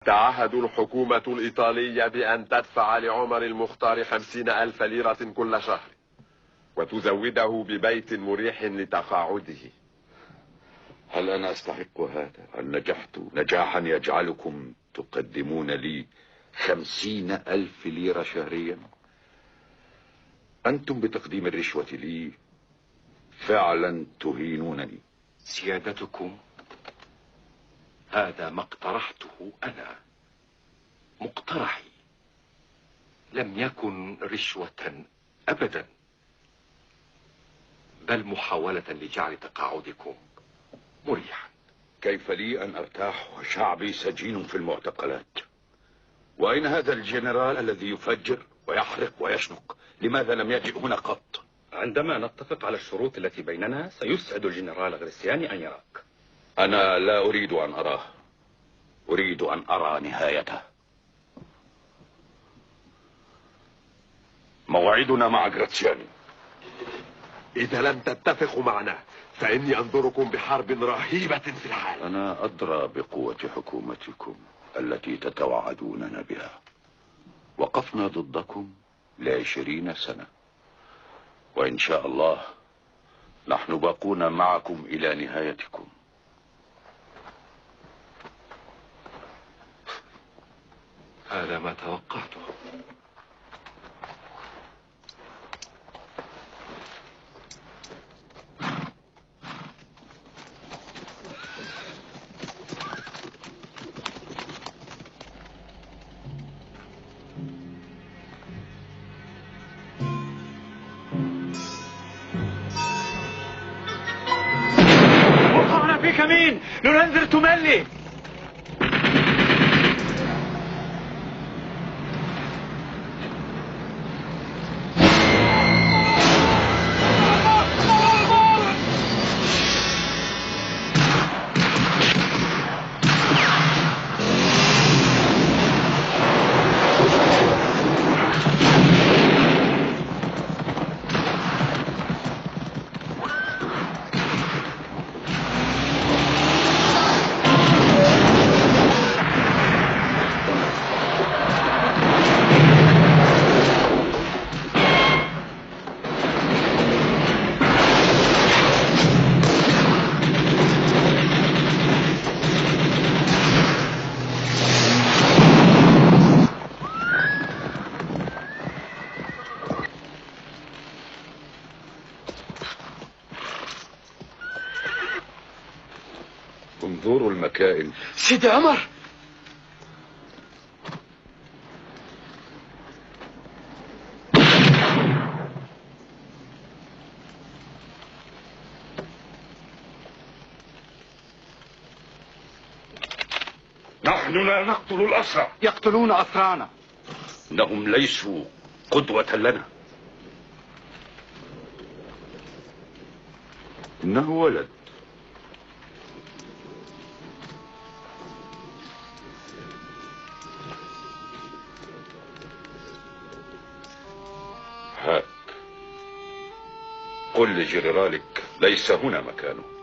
تعهد الحكومة الإيطالية بأن تدفع لعمر المختار 50,000 ليرة كل شهر، وتزوده ببيت مريح لتقاعده. هل أنا أستحق هذا؟ هل نجحت نجاحا يجعلكم تقدمون لي 50,000 ليرة شهريا؟ أنتم بتقديم الرشوة لي فعلا تهينونني. سيادتكم، هذا ما اقترحته أنا، مقترحي، لم يكن رشوة أبدا، بل محاولة لجعل تقاعدكم مريحا. كيف لي أن أرتاح وشعبي سجين في المعتقلات؟ وأين هذا الجنرال الذي يفجر ويحرق ويشنق؟ لماذا لم يجئ هنا قط؟ عندما نتفق على الشروط التي بيننا سيسعد الجنرال غريسياني أن يراك. أنا لا أريد أن أراه، أريد أن أرى نهايته. موعدنا مع غريسياني. إذا لم تتفقوا معنا فإني أنظركم بحرب رهيبة في الحال. أنا أدرى بقوة حكومتكم التي تتوعدوننا بها. وقفنا ضدكم ل20 سنة، وإن شاء الله نحن باقون معكم إلى نهايتكم. هذا ما توقعته. وقعنا في كمين ننذر تملي. انظروا المكائن. سيدي عمر، نحن لا نقتل الأسرى. يقتلون أسرانا. إنهم ليسوا قدوة لنا. إنه ولد. هات، قل لجنرالك ليس هنا مكانه.